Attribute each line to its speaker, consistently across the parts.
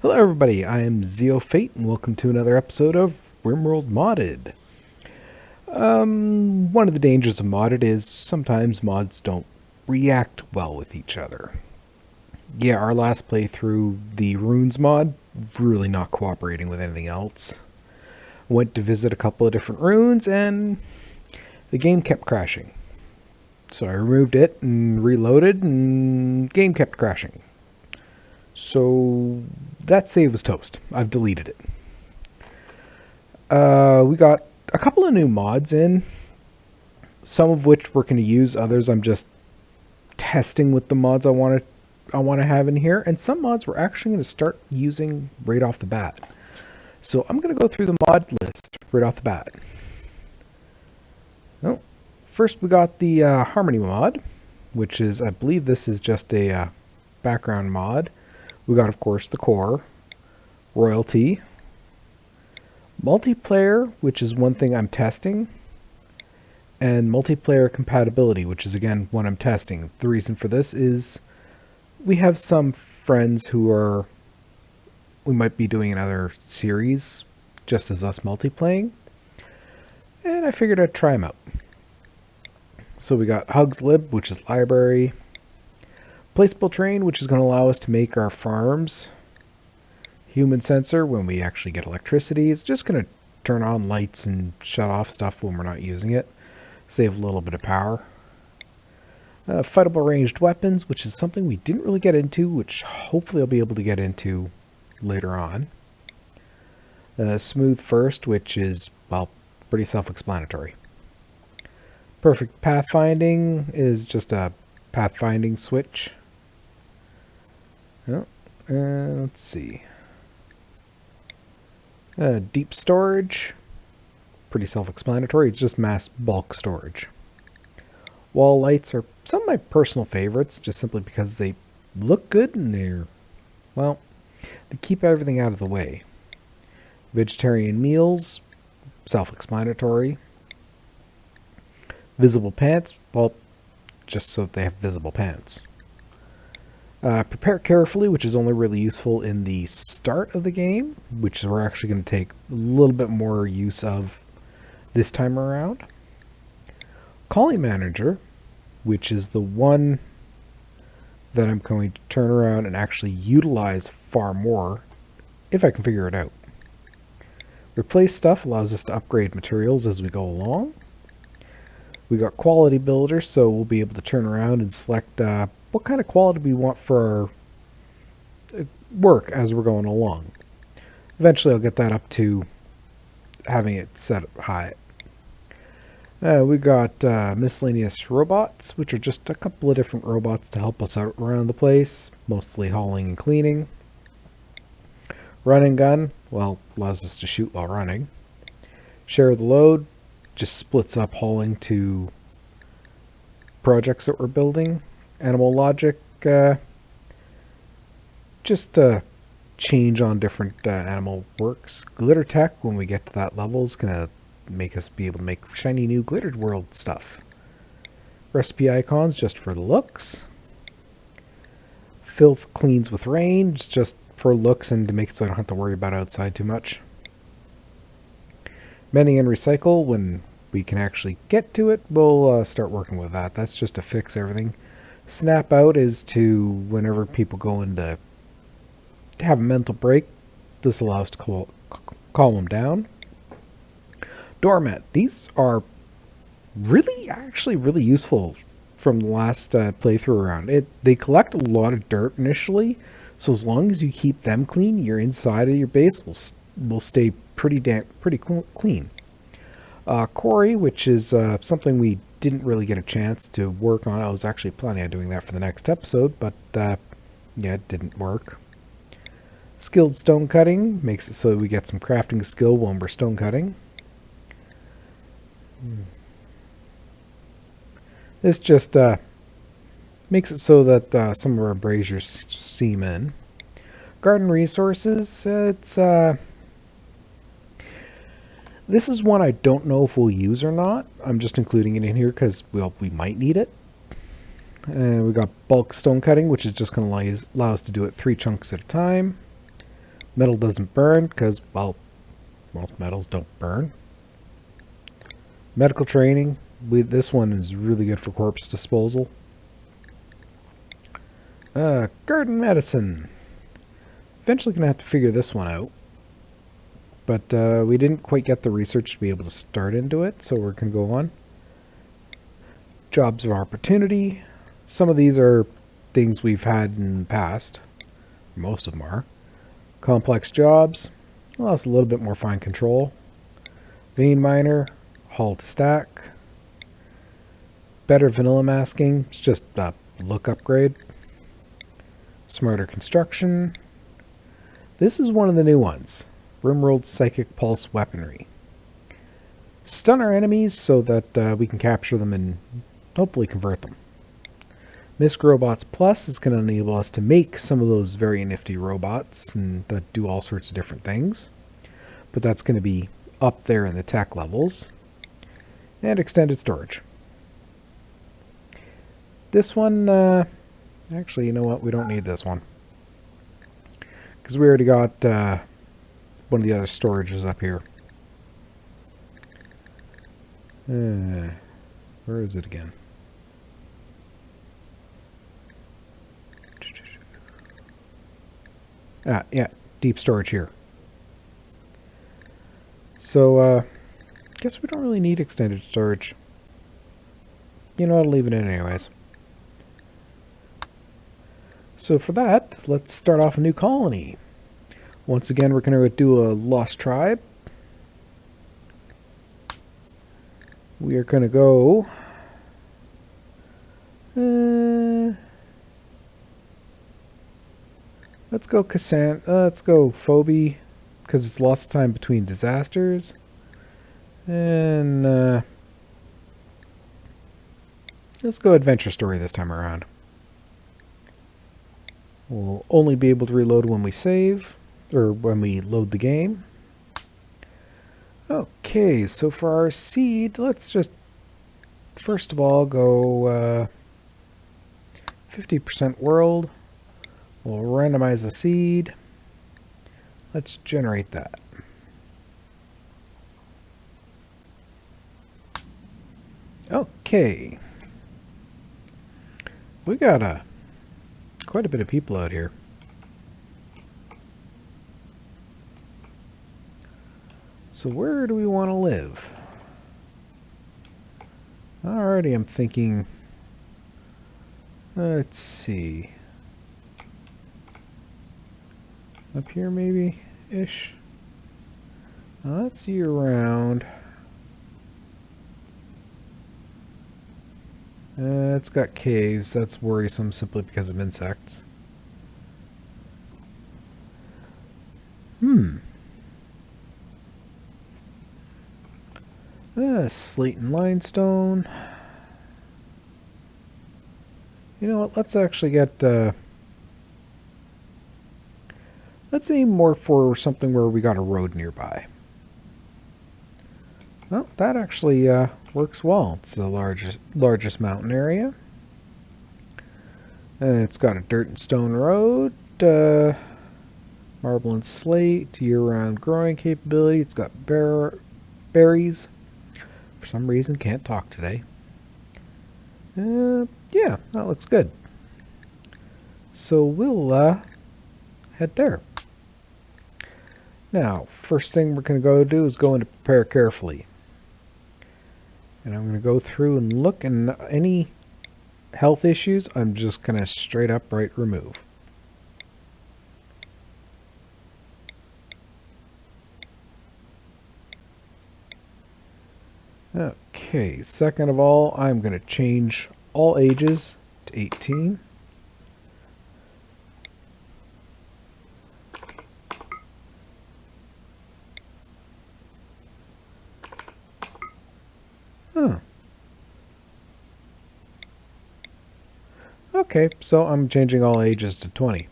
Speaker 1: Hello everybody, I am ZeoFate and welcome to another episode of Rimworld Modded. One of the dangers of modded is sometimes mods don't react well with each other. Yeah, our last playthrough, the runes mod, really not cooperating with anything else. Went to visit a couple of different runes and the game kept crashing. So I removed it and reloaded and game kept crashing. So that save was toast. I've deleted it. We got a couple of new mods in, some of which we're going to use. Others I'm just testing with the mods I want to have in here, and some mods we're actually going to start using right off the bat. So I'm going to go through the mod list right off the bat. Oh, first we got the Harmony mod, which is, I believe this is just a background mod. We got, of course, the core, royalty, multiplayer, which is one thing I'm testing, and multiplayer compatibility, which is, again, one I'm testing. The reason for this is we have some friends who we might be doing another series just as us multiplaying, and I figured I'd try them out. So we got Hugs Lib, which is library, Placeable Train, which is going to allow us to make our farms. Human Sensor, when we actually get electricity, it's just going to turn on lights and shut off stuff when we're not using it. Save a little bit of power. Fightable Ranged Weapons, which is something we didn't really get into, which hopefully I'll be able to get into later on. Smooth First, which is, well, pretty self-explanatory. Perfect Pathfinding is just a pathfinding switch. Oh, let's see. Deep storage, pretty self-explanatory. It's just mass bulk storage. Wall lights are some of my personal favorites, just simply because they look good and they keep everything out of the way. Vegetarian meals, self-explanatory. Visible pants, well, just so that they have visible pants. Prepare carefully, which is only really useful in the start of the game, which we're actually going to take a little bit more use of this time around. Collie Manager, which is the one that I'm going to turn around and actually utilize far more if I can figure it out. Replace stuff allows us to upgrade materials as we go along. We got Quality Builder, so we'll be able to turn around and select what kind of quality we want for our work as we're going along. Eventually I'll get that up to having it set high. We got Miscellaneous Robots, which are just a couple of different robots to help us out around the place, mostly hauling and cleaning. Run and Gun, well, allows us to shoot while running. Share the Load, just splits up hauling to projects that we're building. Animal Logic, just a change on different animal works. Glitter Tech, when we get to that level, is going to make us be able to make shiny new Glittered World stuff. Recipe icons, just for the looks. Filth Cleans with Rain, just for looks and to make it so I don't have to worry about outside too much. Mending and Recycle, when we can actually get to it, we'll start working with that. That's just to fix everything. Snap Out is to, whenever people go in to have a mental break, this allows to calm them down. Doormat, these are actually really useful from the last playthrough around. They collect a lot of dirt initially, so as long as you keep them clean, your inside of your base will stay pretty clean. Quarry, which is something we didn't really get a chance to work on. I was actually planning on doing that for the next episode, but yeah, it didn't work. Skilled Stone Cutting makes it so we get some crafting skill when we're stone cutting. This just makes it so that some of our braziers seam in. Garden Resources, this is one I don't know if we'll use or not. I'm just including it in here because, well, we might need it. We got Bulk Stone Cutting, which is just going to allow us to do it 3 chunks at a time. Metal doesn't burn because, well, most metals don't burn. Medical training. This one is really good for corpse disposal. Garden medicine. Eventually going to have to figure this one out. But we didn't quite get the research to be able to start into it, so we're going to go on. Jobs of opportunity. Some of these are things we've had in the past. Most of them are. Complex jobs. Well, it's a little bit more fine control. Vein miner. Haul to stack. Better vanilla masking. It's just a look upgrade. Smarter construction. This is one of the new ones. Rimworld Psychic Pulse Weaponry. Stun our enemies so that we can capture them and hopefully convert them. Misc Robots Plus is going to enable us to make some of those very nifty robots and that do all sorts of different things. But that's going to be up there in the tech levels. And extended storage. This one, actually, you know what? We don't need this one. Because we already got one of the other storages up here. Where is it again? Yeah, deep storage here. So, guess we don't really need extended storage. You know, I'll leave it in anyways. So for that, let's start off a new colony. Once again, we're going to do a lost tribe. We are going to go... let's go let's go Phoebe, because it's lost time between disasters. And let's go adventure story this time around. We'll only be able to reload when we save, or when we load the game. Okay, so for our seed, let's just first of all go 50% world. We'll randomize the seed. Let's generate that. Okay. We got quite a bit of people out here. So where do we want to live? Alrighty, I'm thinking, let's see. Up here maybe-ish. That's year-round. It's got caves. That's worrisome simply because of insects. Slate and limestone. You know what? Let's actually get... let's aim more for something where we got a road nearby. Well, that actually works well. It's the largest mountain area. It's got a dirt and stone road, marble and slate, year-round growing capability. It's got berries. For some reason, can't talk today. Yeah, that looks good. So we'll head there. Now, first thing we're going to go do is go into prepare carefully. And I'm going to go through and look, and any health issues, I'm just going to straight up right remove. Okay, second of all, I'm going to change all ages to 18. Huh. Okay, so I'm changing all ages to 20.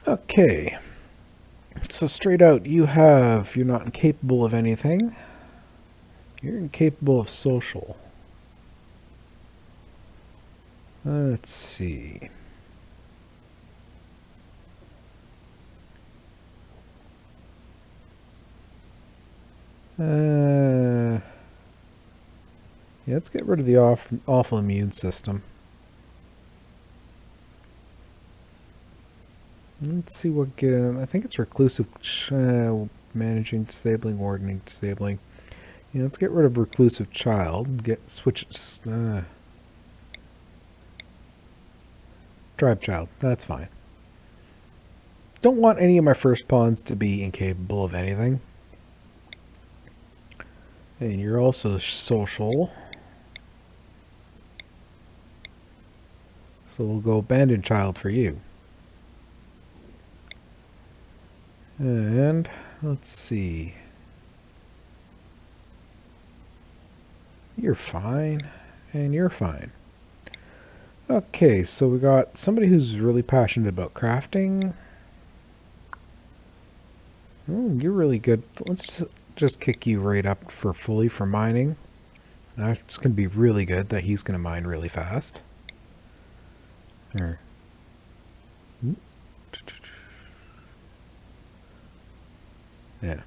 Speaker 1: Okay, so straight out, you're not incapable of anything. You're incapable of social. Let's see. Yeah, let's get rid of the awful immune system. Let's see what I think it's reclusive, managing, disabling, wardening, disabling. Yeah, let's get rid of reclusive child. Switch tribe child. That's fine. Don't want any of my first pawns to be incapable of anything. And you're also social. So we'll go abandoned child for you. And let's see. You're fine. And you're fine. Okay, so we got somebody who's really passionate about crafting. Oh, you're really good. Let's just kick you right up for fully for mining. That's going to be really good that he's going to mine really fast. Here. Yeah.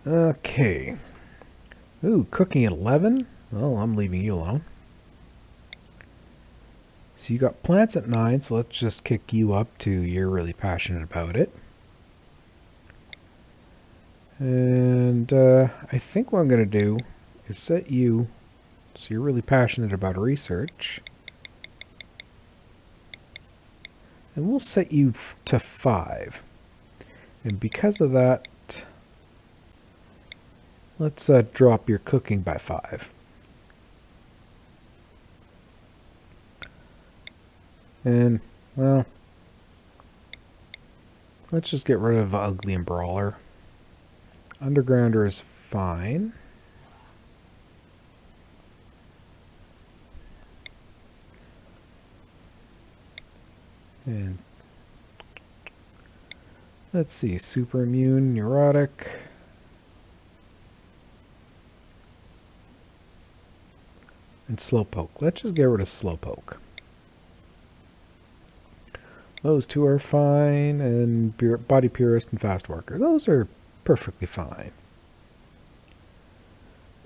Speaker 1: Okay. Ooh, cooking at 11? Well, I'm leaving you alone. So you got plants at 9, so let's just kick you up to you're really passionate about it. And I think what I'm going to do is set you, so you're really passionate about research. And we'll set you to 5. And because of that, let's drop your cooking by 5. And, well, let's just get rid of Ugly and Brawler. Undergrounder is fine. And let's see, super immune, neurotic. And slowpoke. Let's just get rid of slowpoke. Those two are fine, and body purist and fast worker. Those are perfectly fine.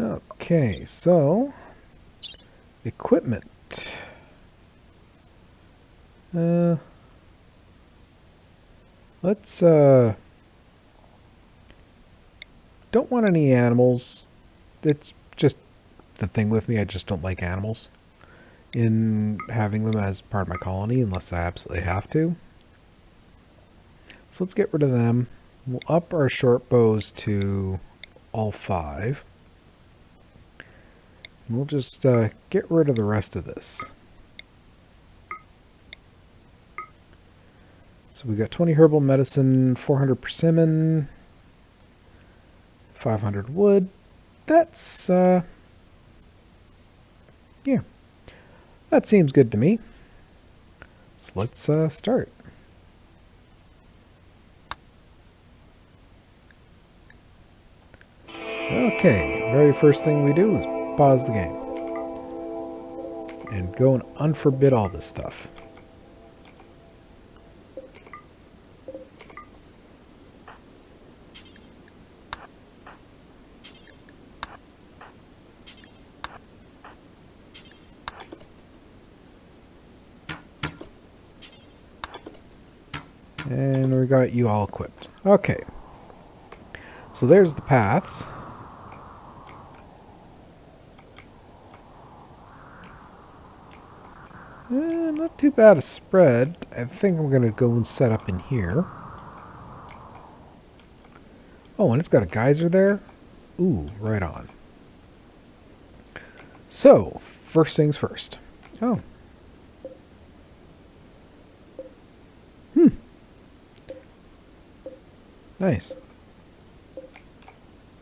Speaker 1: Okay, so equipment. Let's don't want any animals. It's just the thing with me. I just don't like animals in having them as part of my colony unless I absolutely have to. So let's get rid of them. We'll up our short bows to all 5. And we'll just get rid of the rest of this. So we got 20 herbal medicine, 400 persimmon, 500 wood. That's, yeah. That seems good to me. So let's start. Okay, very first thing we do is pause the game. And go and unforbid all this stuff. And we got you all equipped. Okay. So there's the paths. Not too bad a spread. I think I'm going to go and set up in here. Oh, and it's got a geyser there? Ooh, right on. So, first things first. Oh. Nice.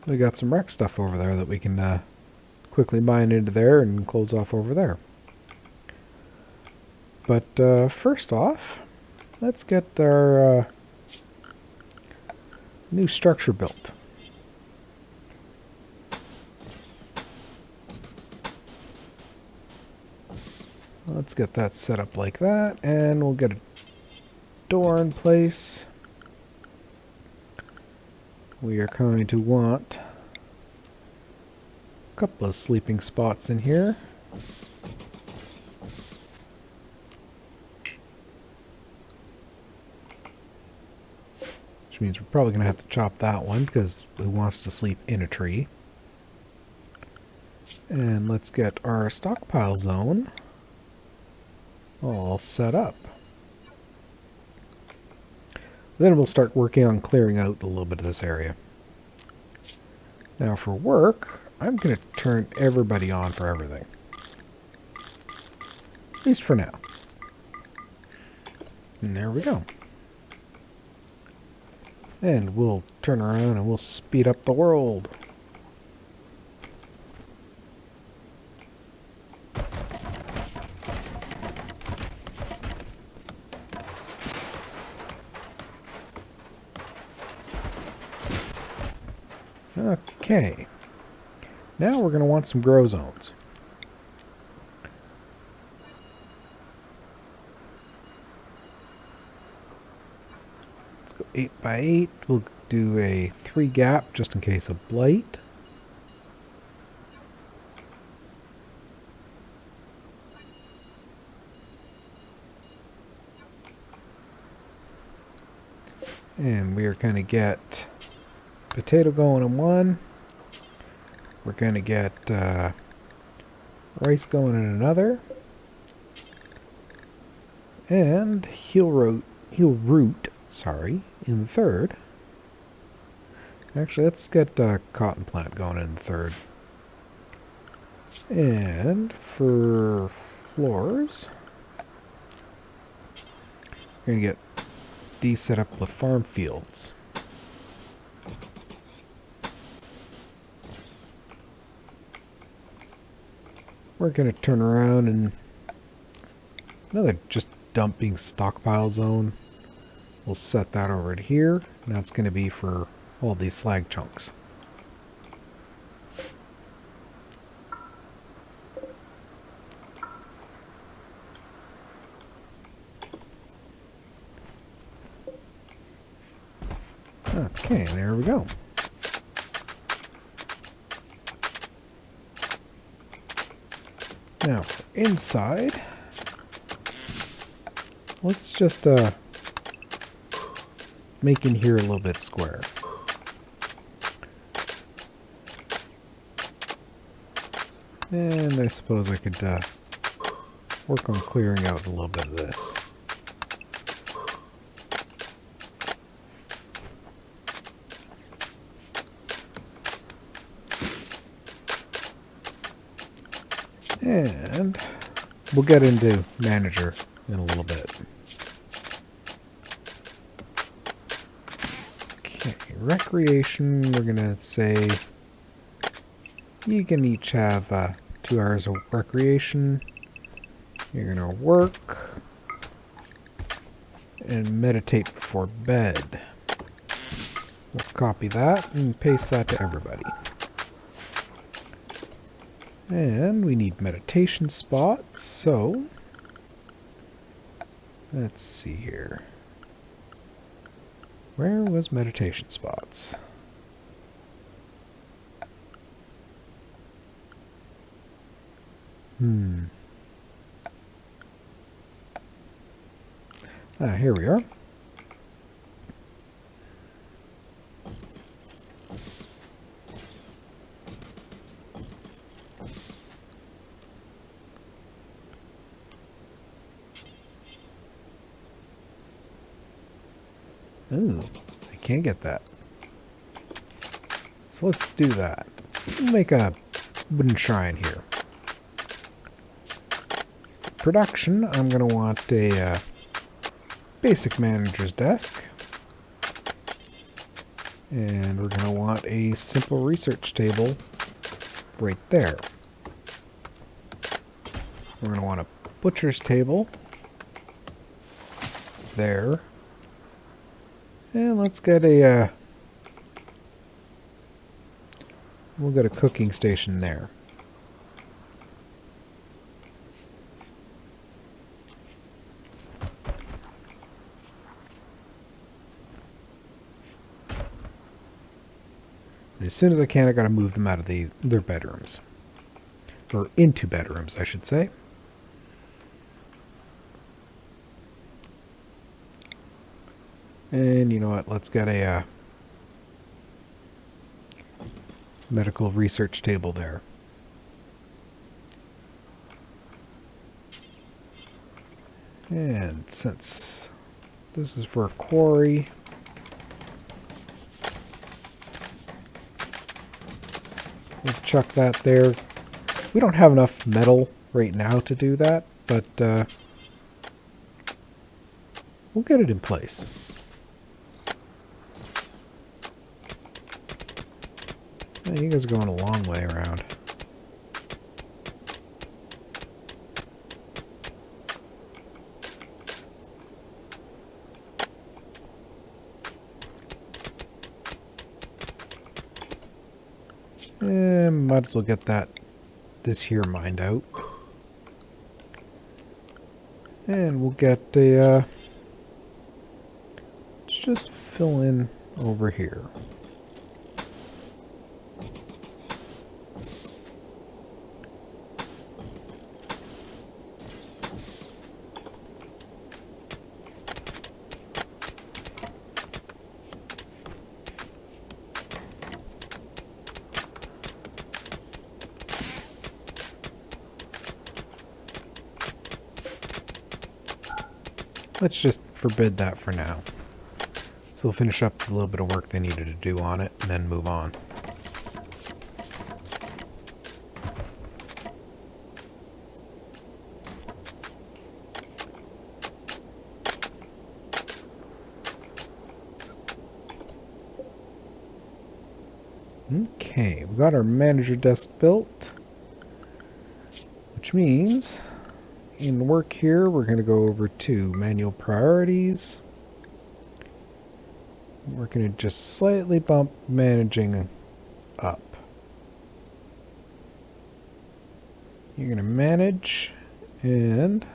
Speaker 1: We got some wreck stuff over there that we can quickly mine into there and close off over there. But first off, let's get our new structure built. Let's get that set up like that, and we'll get a door in place. We are going to want a couple of sleeping spots in here. Which means we're probably going to have to chop that one because it wants to sleep in a tree. And let's get our stockpile zone all set up. Then we'll start working on clearing out a little bit of this area. Now for work, I'm going to turn everybody on for everything. At least for now. And there we go. And we'll turn around and we'll speed up the world. Okay. Now we're going to want some grow zones. Let's go 8 by 8. We'll do a 3 gap just in case of blight. And we are going to get potato going in one. We're going to get rice going in another. And heel root, in the third. Actually, let's get cotton plant going in the third. And for floors, we're going to get these set up with farm fields. We're going to turn around and another just dumping stockpile zone. We'll set that over to here. And that's going to be for all these slag chunks. Okay, there we go. Now, for inside, let's just make in here a little bit square. And I suppose I could work on clearing out a little bit of this. And we'll get into manager in a little bit. Okay, recreation, we're going to say you can each have 2 hours of recreation. You're going to work and meditate before bed. We'll copy that and paste that to everybody. And we need meditation spots, so let's see here. Where was meditation spots? Here we are. Ooh, I can't get that. So let's do that. We'll make a wooden shrine here. Production, I'm going to want a basic manager's desk. And we're going to want a simple research table right there. We're going to want a butcher's table there. And let's get a, we'll get a cooking station there. as soon as I can, I gotta move them out of their bedrooms. Or into bedrooms, I should say. And you know what? Let's get a medical research table there. And since this is for a quarry, we'll chuck that there. We don't have enough metal right now to do that, but we'll get it in place. Yeah, you guys are going a long way around. Might as well get this here mined out. And we'll get a, let's just fill in over here. Let's just forbid that for now. So we'll finish up a little bit of work they needed to do on it and then move on. Okay, we got our manager desk built, which means in work here, we're going to go over to manual priorities. We're going to just slightly bump managing up. You're going to manage and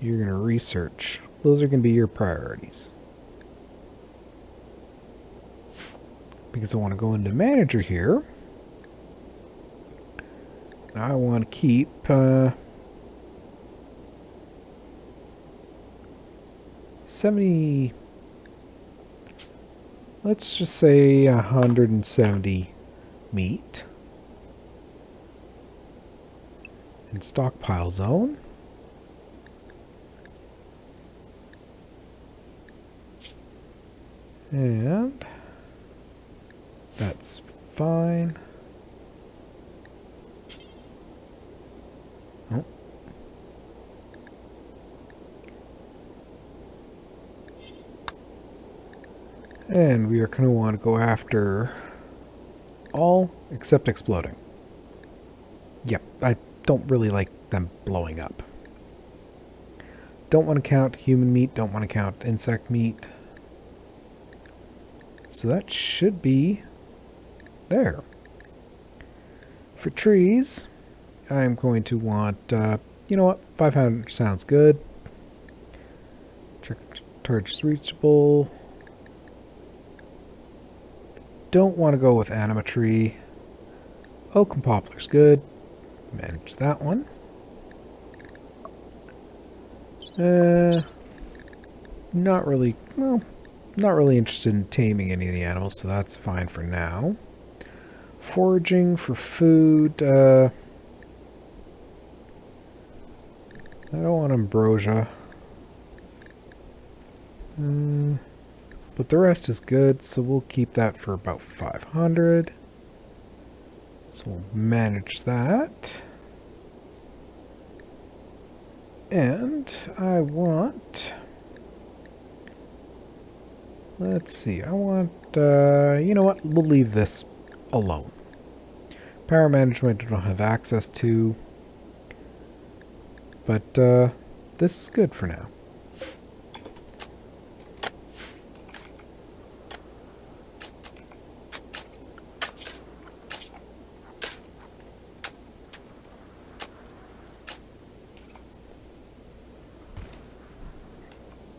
Speaker 1: you're going to research. Those are going to be your priorities. Because I want to go into manager here. I want to keep 70, let's just say 170 meat in Stockpile Zone. And that's fine. Oh. And we are going to want to go after all except exploding. Yep, I don't really like them blowing up. Don't want to count human meat, don't want to count insect meat. So that should be there. For trees, I'm going to want, you know what, 500 sounds good. Charge is reachable. Don't want to go with anima tree. Oak and poplar's good. Manage that one. Not really, well, not really interested in taming any of the animals, so that's fine for now. Foraging for food, I don't want ambrosia. But the rest is good, so we'll keep that for about 500. So we'll manage that. And I want... let's see, I want... you know what? We'll leave this alone. Power management I don't have access to. But this is good for now.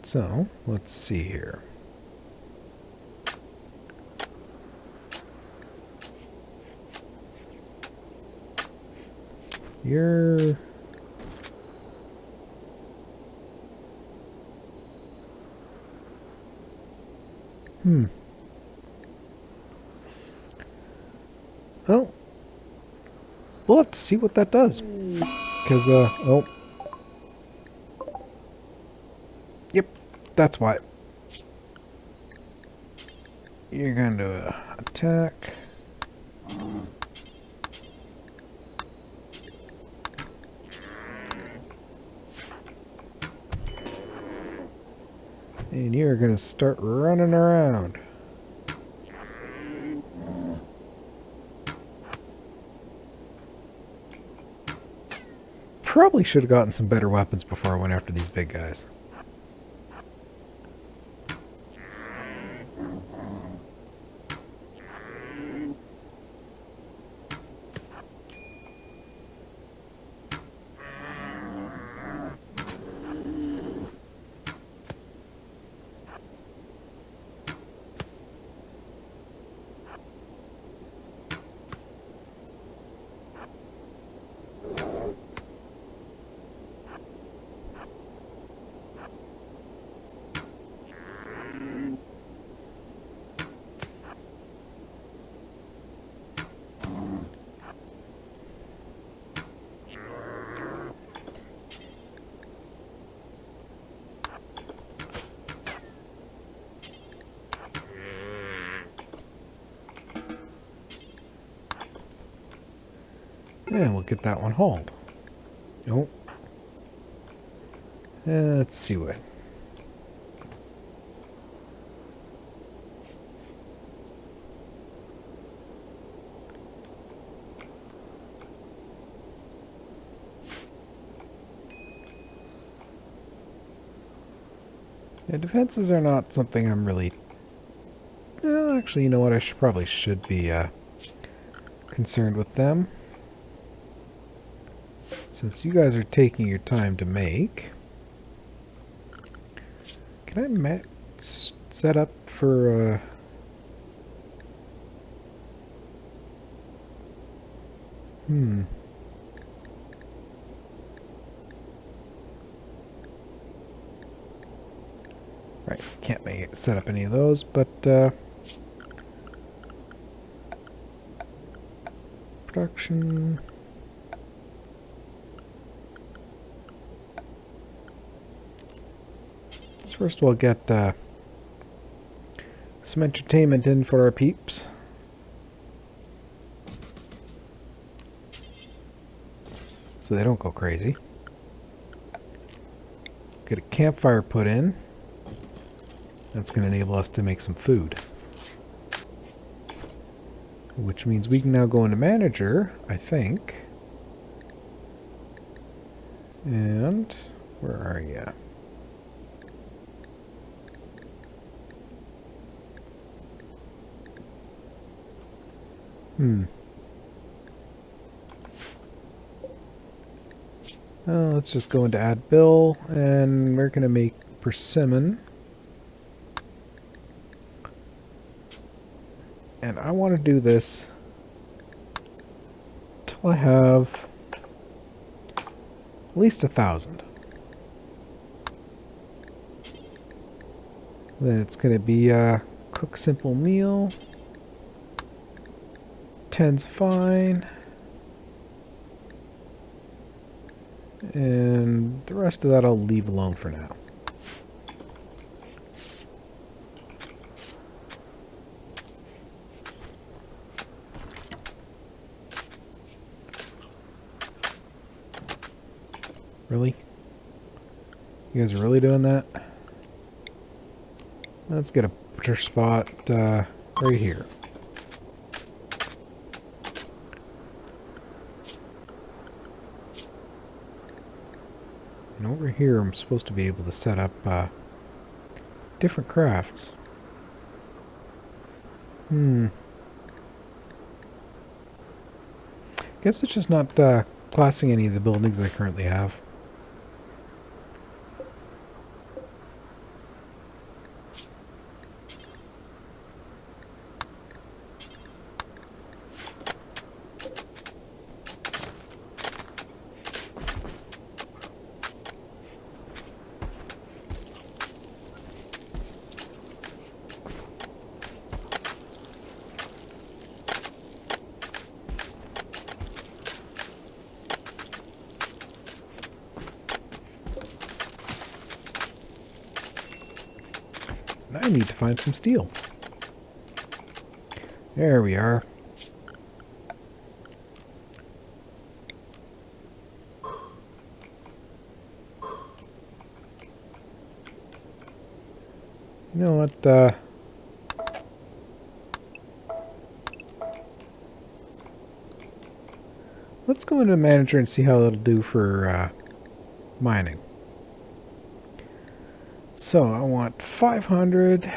Speaker 1: So, let's see here. You're... Oh. We'll have to see what that does. Because, oh. Yep, that's why. You're going to attack. And you're going to start running around. Probably should have gotten some better weapons before I went after these big guys. And we'll get that one hauled. Nope. Let's see what. Yeah, defenses are not something I'm really... actually, you know what? I probably should be concerned with them. Since you guys are taking your time to make... Can I set up for... Right, can't set up any of those, but production. Let's first of all get some entertainment in for our peeps. So they don't go crazy. Get a campfire put in. That's going to enable us to make some food. Which means we can now go into manager, I think. And where are you? Let's just go into add bill, and we're going to make persimmon. And I want to do this till I have at least 1,000. Then it's going to be cook simple meal. 10's fine. And the rest of that I'll leave alone for now. Really? You guys are really doing that? Let's get a butcher spot right here. And over here I'm supposed to be able to set up different crafts. Guess it's just not classing any of the buildings I currently have. I need to find some steel. There we are. You know what, let's go into Manager and see how it'll do for mining. So I want 500.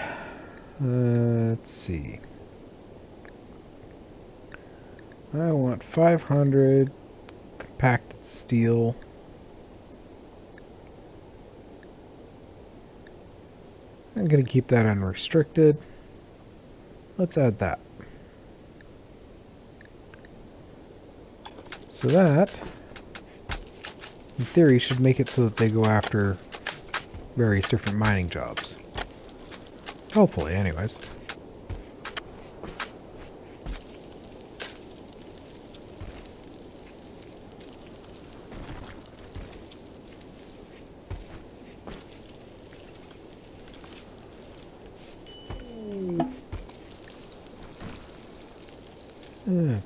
Speaker 1: Let's see. I want 500 compacted steel. I'm going to keep that unrestricted. Let's add that. So that, in theory, should make it so that they go after various different mining jobs. Hopefully, anyways.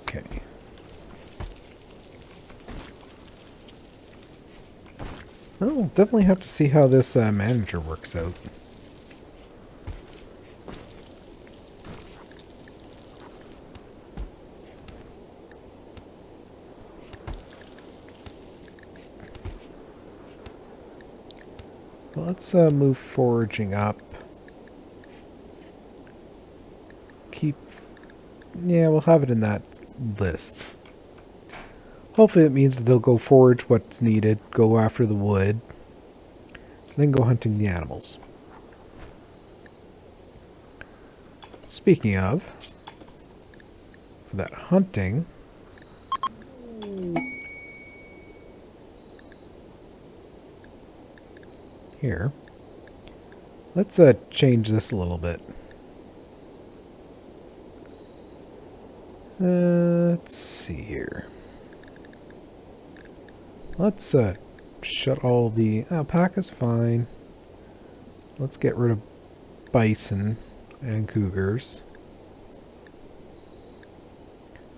Speaker 1: Okay. Well, we'll definitely have to see how this manager works out. Well, let's move foraging up. Yeah, we'll have it in that list. Hopefully it means that they'll go forage what's needed, go after the wood, then go hunting the animals. Speaking of, for that hunting, here, let's change this a little bit. Let's see here. Let's shut all the alpacas. Fine. Let's get rid of bison and cougars.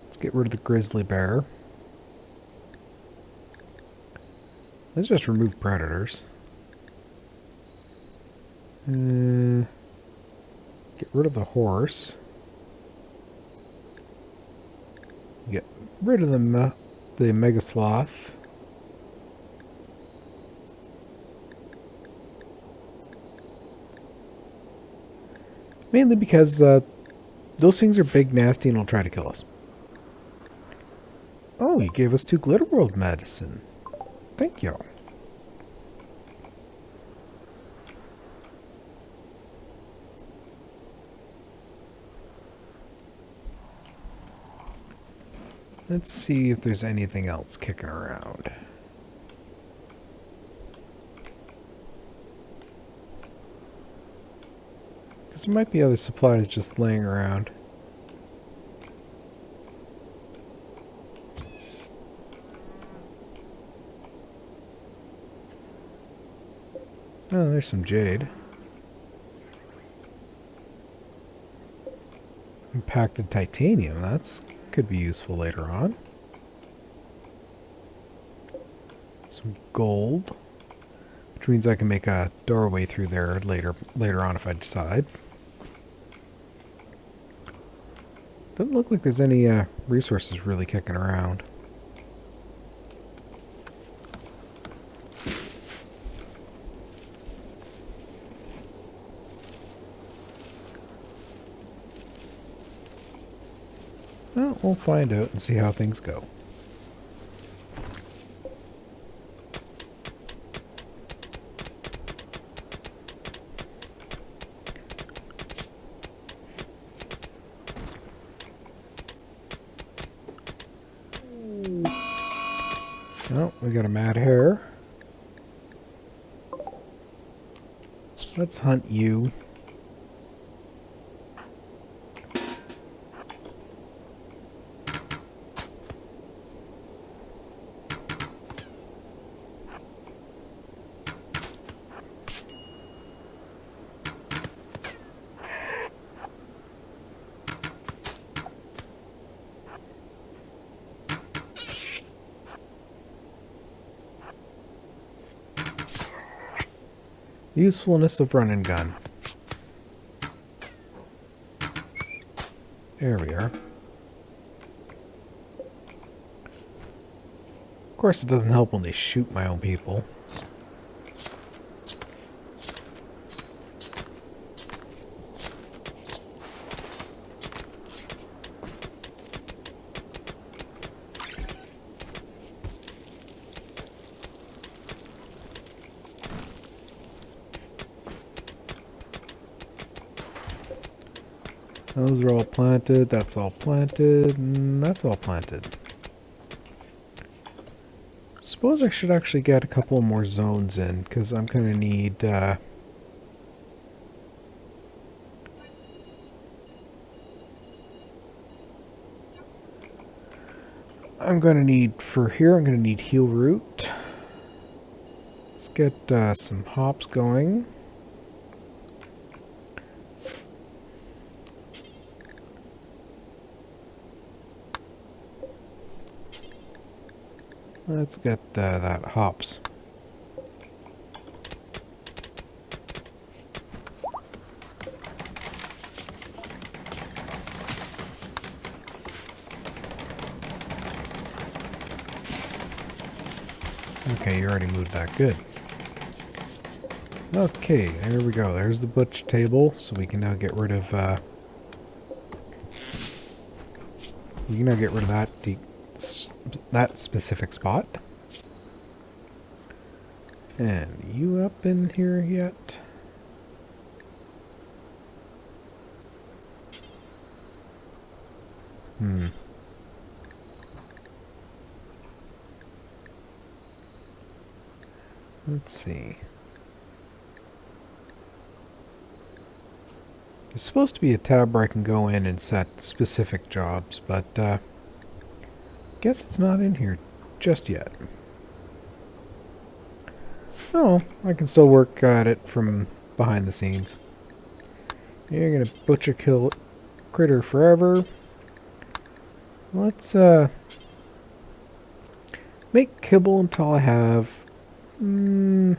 Speaker 1: Let's get rid of the grizzly bear. Let's just remove predators. Get rid of the horse. Get rid of the mega sloth. Mainly because those things are big, nasty, and will try to kill us. Oh, you gave us 2 Glitter World medicine. Thank you. Let's see if there's anything else kicking around. Because there might be other supplies just laying around. Oh, there's some jade. Impacted titanium, that's could be useful later on. Some gold, which means I can make a doorway through there later on if I decide. Doesn't look like there's any resources really kicking around. Well, we'll find out and see how things go. Oh, we got a mad hare. Let's hunt you. Usefulness of run and gun. There we are. Of course, it doesn't help when they shoot my own people. Those are all planted, that's all planted, and that's all planted. Suppose I should actually get a couple more zones in, because I'm going to need... I'm going to need, for here, I'm going to need heal root. Let's get some hops going. Let's get that hops. Okay, you already moved that. Good. Okay, there we go. There's the butcher table, so we can now get rid of that specific spot. And you up in here yet? Let's see. There's supposed to be a tab where I can go in and set specific jobs, but guess it's not in here just yet. Oh, I can still work at it from behind the scenes. You're gonna butcher kill critter forever. Let's make kibble until I have let's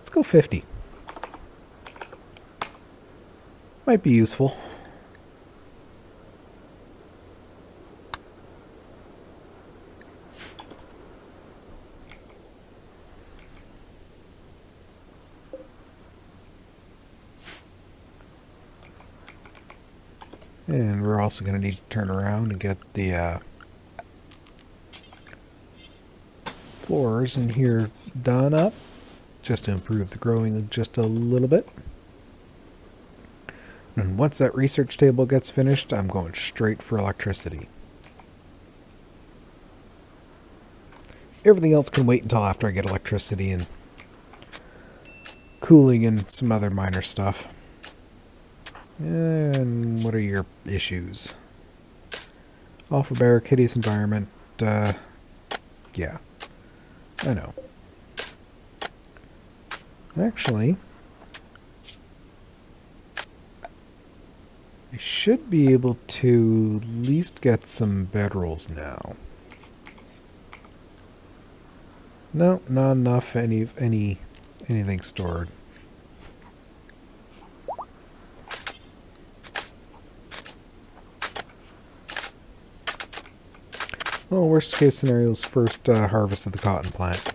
Speaker 1: go 50. Might be useful. And we're also going to need to turn around and get the floors in here done up, just to improve the growing just a little bit. And once that research table gets finished, I'm going straight for electricity. Everything else can wait until after I get electricity and cooling and some other minor stuff. And what are your issues? Alpha Bear, hideous environment, yeah, I know. Actually, I should be able to at least get some bedrolls now. No, not enough anything stored. Well, worst case scenario is first harvest of the cotton plant.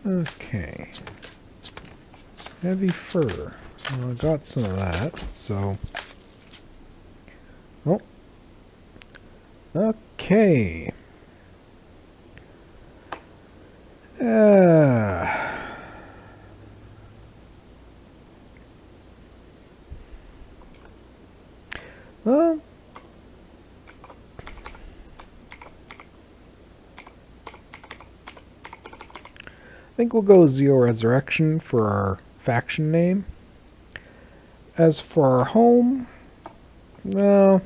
Speaker 1: Okay. Heavy fur. Well, I got some of that, so... Oh. Okay. Well... I think we'll go Zeo Resurrection for our faction name. As for our home, well,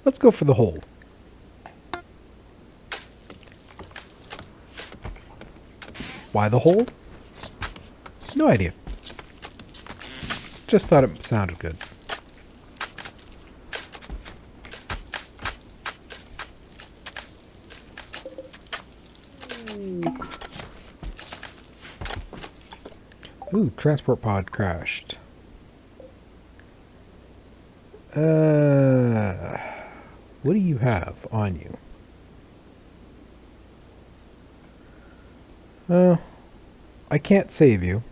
Speaker 1: Let's go for the hold. Why the hold? No idea. Just thought it sounded good. Ooh, transport pod crashed. What do you have on you? I can't save you.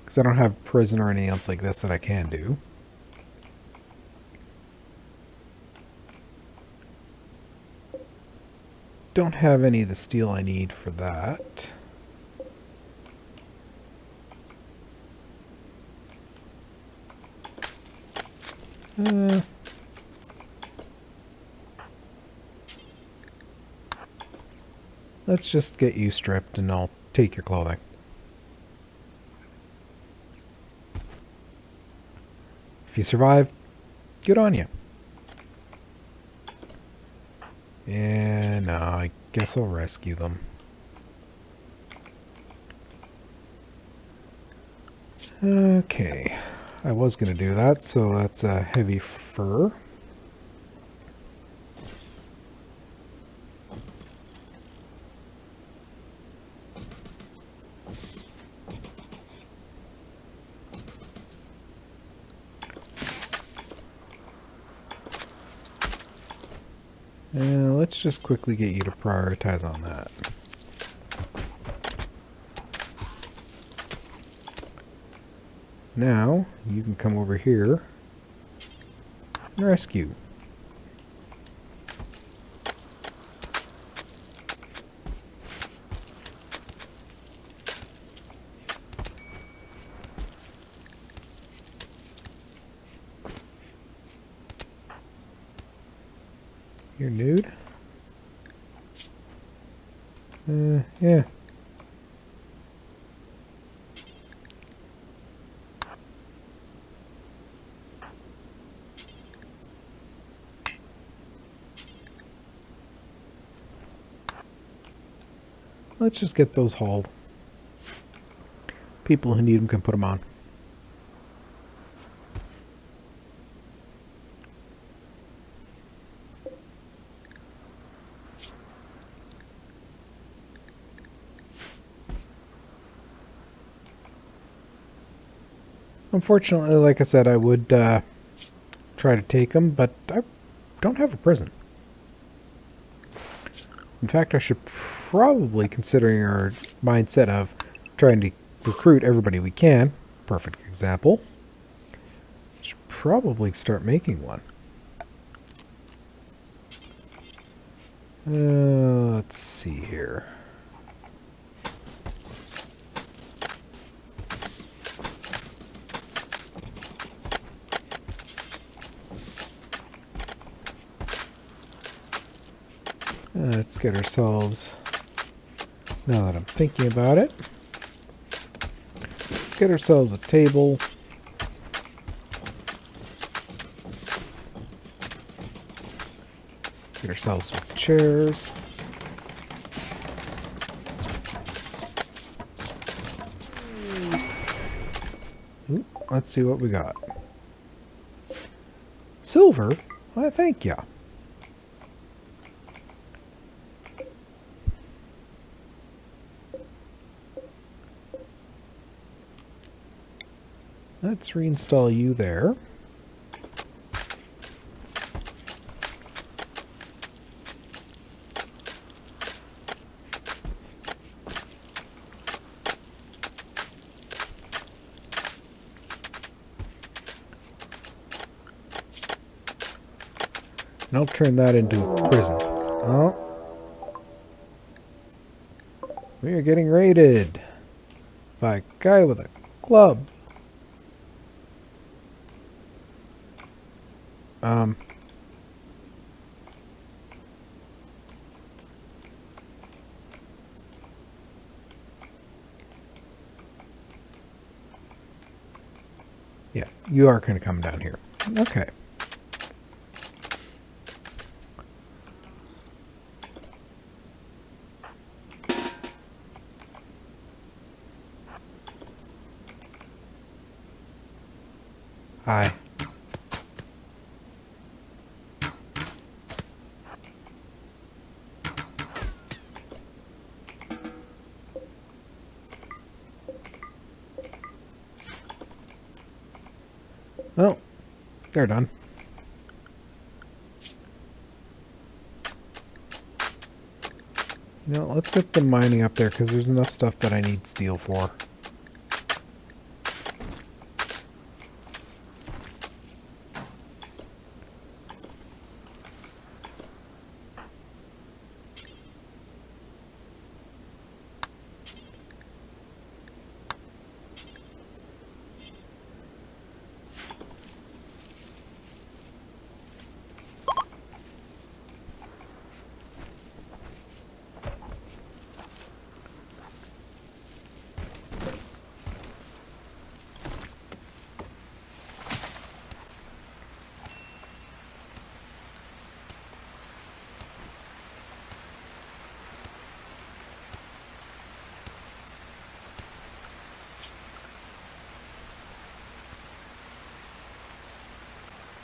Speaker 1: Because I don't have prison or anything else like this that I can do. Don't have any of the steel I need for that. Let's just get you stripped and I'll take your clothing. If you survive, good on you. And I guess I'll rescue them. Okay. I was going to do that, so that's a heavy fur. And let's just quickly get you to prioritize on that. Now, you can come over here and rescue. You're nude? Yeah. Let's just get those hauled. People who need them can put them on. Unfortunately, like I said, I would try to take them, but I don't have a prison. In fact, I should probably, considering our mindset of trying to recruit everybody we can, perfect example, should probably start making one. Let's see here. Let's get ourselves, now that I'm thinking about it, let's get ourselves a table. Get ourselves some chairs. Ooh, let's see what we got. Silver? Why, thank ya. Let's reinstall you there. And I'll turn that into a prison. Oh. We are getting raided by a guy with a club. Yeah, you are kind of coming down here. Okay. Hi. Well, they're done. You know, let's get the mining up there because there's enough stuff that I need steel for.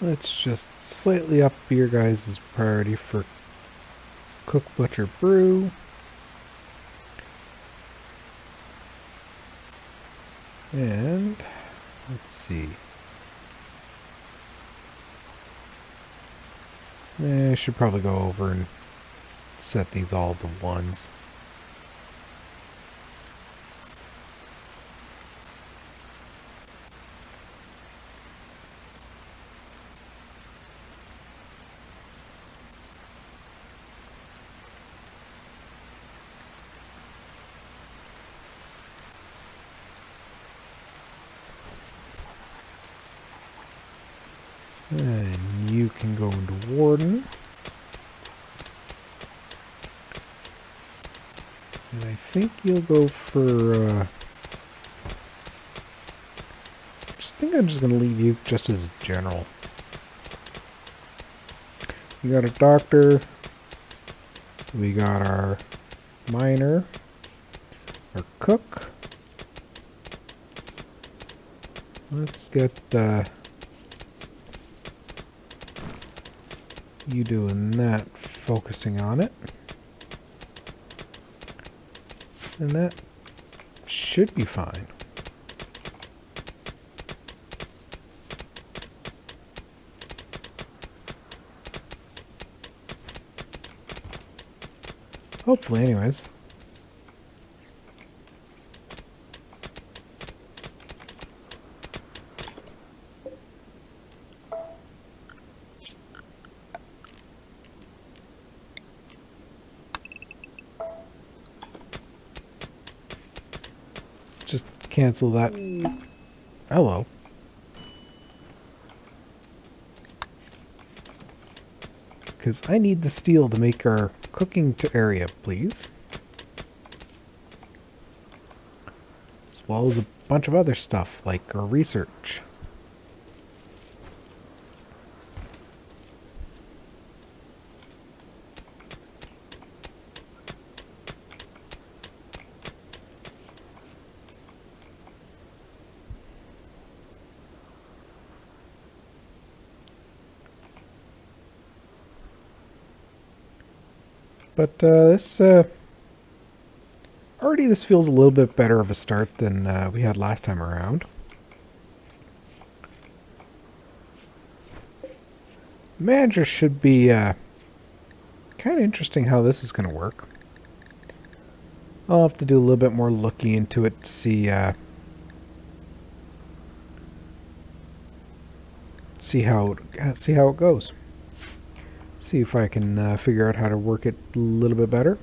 Speaker 1: Let's just slightly up your guys' priority for cook, butcher, brew. And let's see. I should probably go over and set these all to ones. And you can go into Warden. And I think you'll go for, I'm just going to leave you just as general. We got a doctor. We got our miner. Our cook. Let's get, you doing that, focusing on it. And that should be fine. Hopefully, anyways. Just cancel that. Hello. Because I need the steel to make our cooking area, please. As well as a bunch of other stuff, like our research. But this feels a little bit better of a start than we had last time around. Manager should be kind of interesting how this is going to work. I'll have to do a little bit more looking into it to see how it goes. See if I can figure out how to work it a little bit better.